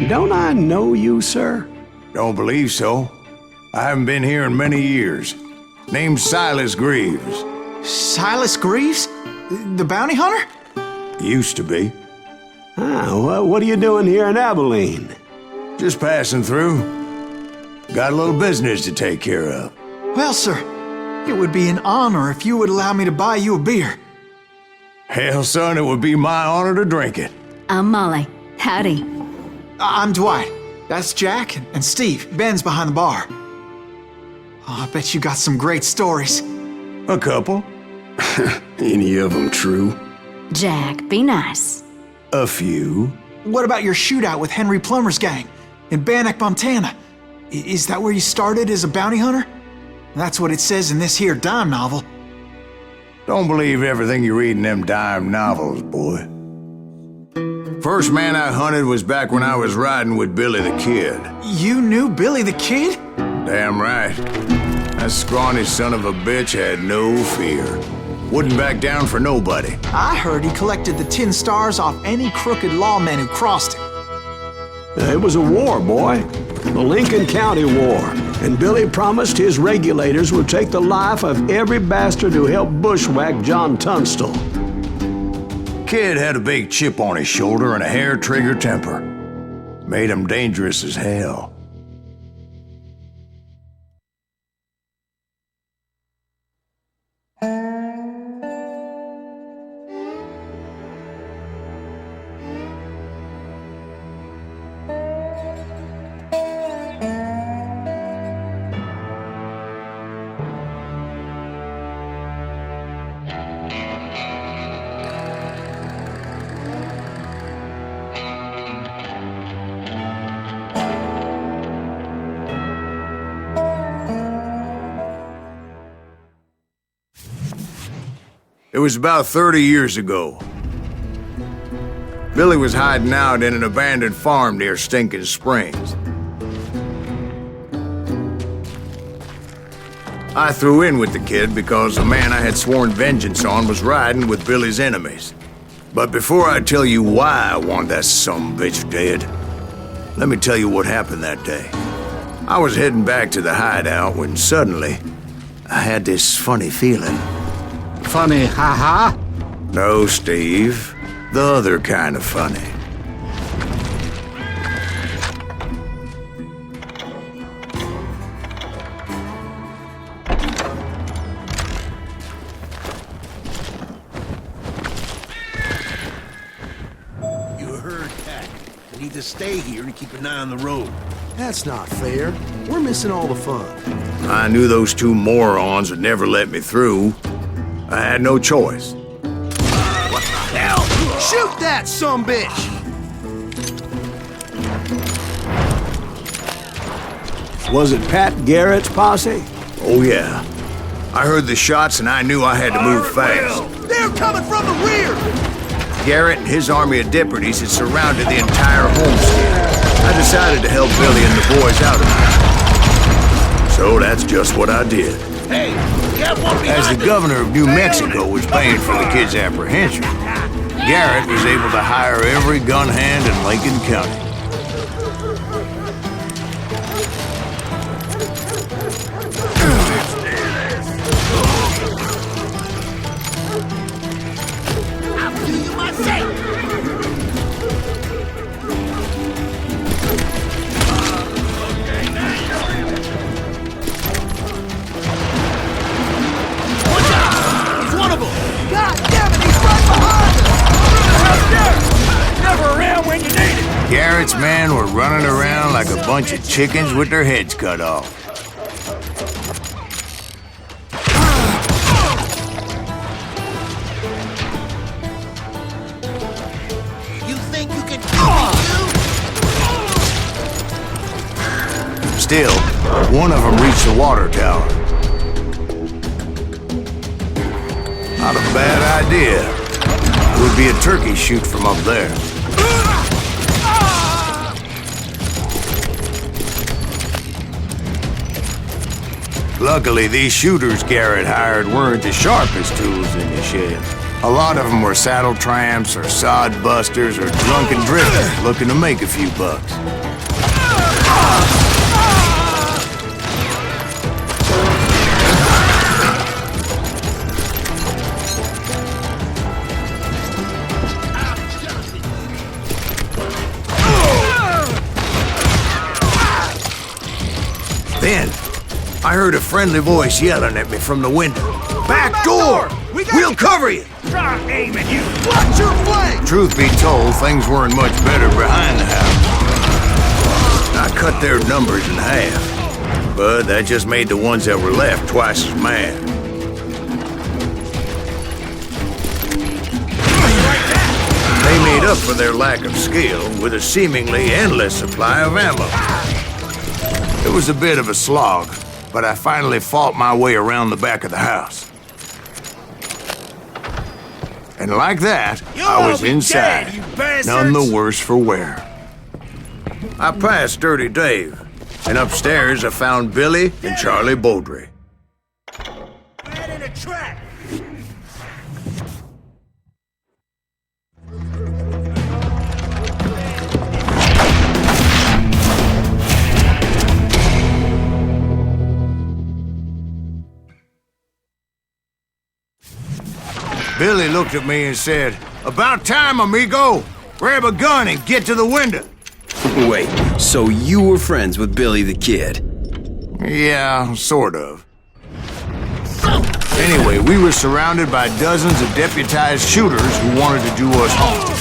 don't I know you, sir? Don't believe so. I haven't been here in many years. Name's Silas Greaves. Silas Greaves? The bounty hunter? Used to be. Ah, what are you doing here in Abilene? Just passing through. Got a little business to take care of. Well, sir, it would be an honor if you would allow me to buy you a beer. Hell, son, it would be my honor to drink it. I'm Molly. Howdy. I'm Dwight. That's Jack and Steve. Ben's behind the bar. Oh, I bet you got some great stories. A couple. Any of them true? Jack, be nice. A few. What about your shootout with Henry Plummer's gang in Bannock, Montana? Is that where you started as a bounty hunter? That's what it says in this here dime novel. Don't believe everything you read in them dime novels, boy. First man I hunted was back when I was riding with Billy the Kid. You knew Billy the Kid? Damn right. That scrawny son of a bitch had no fear. Wouldn't back down for nobody. I heard he collected the 10 stars off any crooked lawman who crossed him. It was a war, boy. The Lincoln County War. And Billy promised his regulators would take the life of every bastard who helped bushwhack John Tunstall. Kid had a big chip on his shoulder and a hair-trigger temper. Made him dangerous as hell. It was about 30 years ago. Billy was hiding out in an abandoned farm near Stinking Springs. I threw in with the kid because the man I had sworn vengeance on was riding with Billy's enemies. But before I tell you why I want that sumbitch dead, let me tell you what happened that day. I was heading back to the hideout when suddenly I had this funny feeling. Funny, haha? No, Steve. The other kind of funny. You heard that. We need to stay here and keep an eye on the road. That's not fair. We're missing all the fun. I knew those two morons would never let me through. I had no choice. What the hell? Shoot that sumbitch! Was it Pat Garrett's posse? Oh, yeah. I heard the shots and I knew I had to move fast. They're coming from the rear! Garrett and his army of deputies had surrounded the entire homestead. I decided to help Billy and the boys out of it. So that's just what I did. Hey, you have one behind As the governor of New Mexico was paying for the kid's apprehension, Garrett was able to hire every gun hand in Lincoln County. I'll do you my say! Garrett's men were running around like a bunch of chickens with their heads cut off. You think you can kill me, too? Still, one of them reached the water tower. Not a bad idea. It would be a turkey shoot from up there. Luckily, these shooters Garrett hired weren't the sharpest tools in the shed. A lot of them were saddle tramps or sod busters or drunken drifters looking to make a few bucks. Then, I heard a friendly voice yelling at me from the window. Back door! We'll cover you! Stop aiming, you! Watch your flank! Truth be told, things weren't much better behind the house. I cut their numbers in half, but that just made the ones that were left twice as mad. They made up for their lack of skill with a seemingly endless supply of ammo. It was a bit of a slog, but I finally fought my way around the back of the house. And like that, I was inside, none the worse for wear. I passed Dirty Dave, and upstairs I found Billy and Charlie Beaudry. Right in a trap! Billy looked at me and said, "About time, amigo! Grab a gun and get to the window!" Wait, so you were friends with Billy the Kid? Yeah, sort of. Anyway, we were surrounded by dozens of deputized shooters who wanted to do us harm.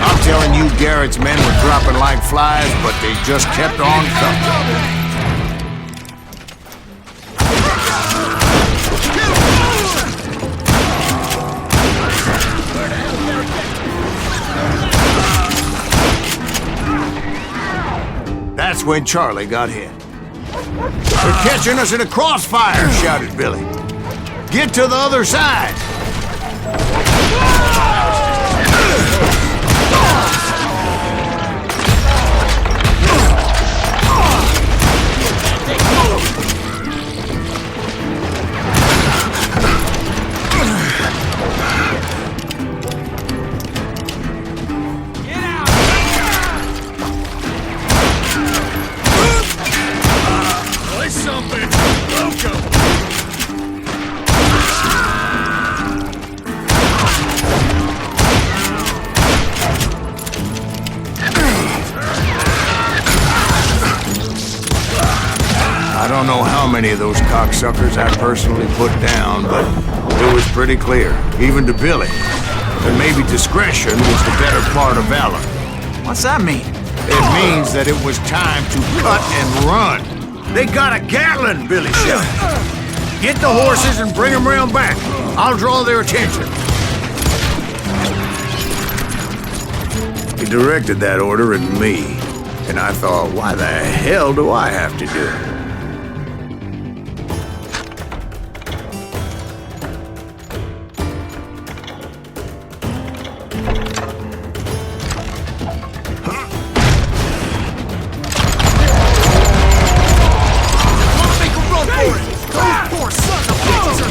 I'm telling you, Garrett's men were dropping like flies, but they just kept on coming. That's when Charlie got hit. "They're catching us in a crossfire!" shouted Billy. "Get to the other side!" I don't know how many of those cocksuckers I personally put down, but it was pretty clear, even to Billy, that maybe discretion was the better part of valor. What's that mean? It means that it was time to cut and run. "They got a Gatling," Billy shouted. "Get the horses and bring them round back. I'll draw their attention." He directed that order at me, and I thought, why the hell do I have to do it?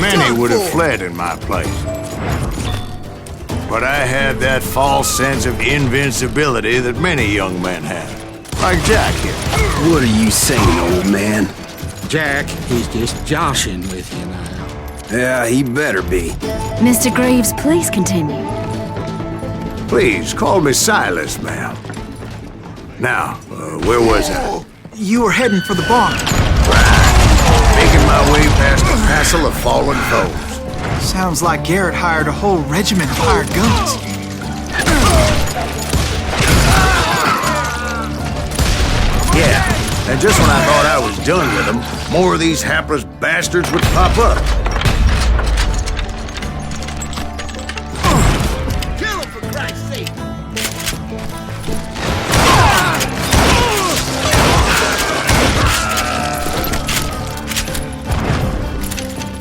Many would have fled in my place. But I had that false sense of invincibility that many young men have. Like Jack here. What are you saying, old man? Jack, he's just joshing with you now. Yeah, he better be. Mr. Greaves, please continue. Please, call me Silas, ma'am. Now, where was I? You were heading for the barn. Making my way past a passel of fallen foes. Sounds like Garrett hired a whole regiment of hired guns. Yeah, and just when I thought I was done with them, more of these hapless bastards would pop up. Kill him, for Christ's sake!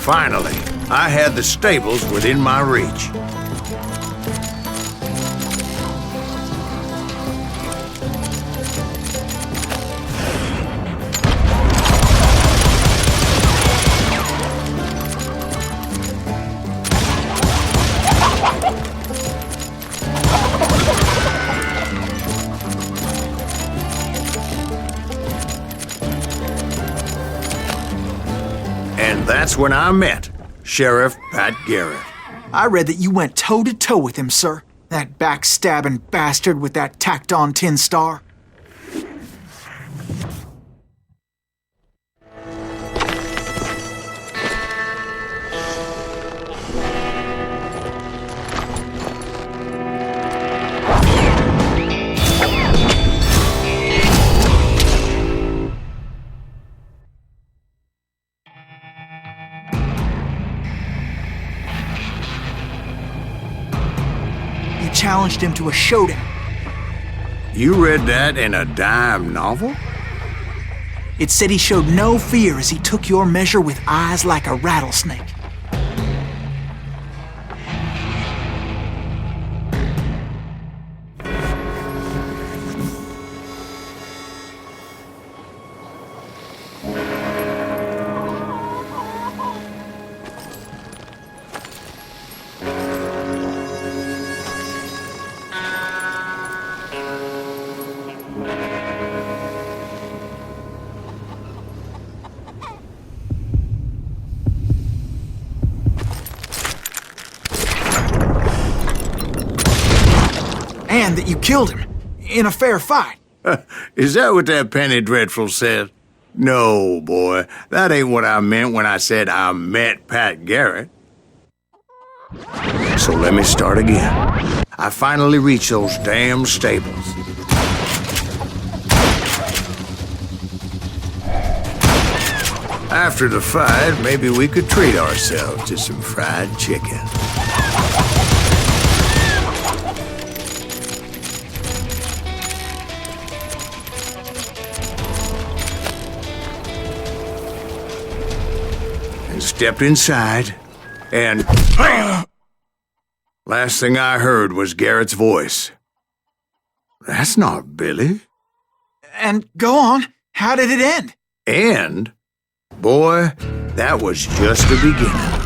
Finally, I had the stables within my reach. that's when I met Sheriff Pat Garrett. I read that you went toe-to-toe with him, sir. That backstabbing bastard with that tacked-on tin star. Challenged him to a showdown. You read that in a dime novel? It said he showed no fear as he took your measure with eyes like a rattlesnake. And that you killed him in a fair fight. Is that what that Penny Dreadful said? No, boy. That ain't what I meant when I said I met Pat Garrett. So let me start again. I finally reached those damn stables. After the fight, maybe we could treat ourselves to some fried chicken. Stepped inside, and last thing I heard was Garrett's voice. That's not Billy. And go on, how did it end? And, boy, that was just the beginning.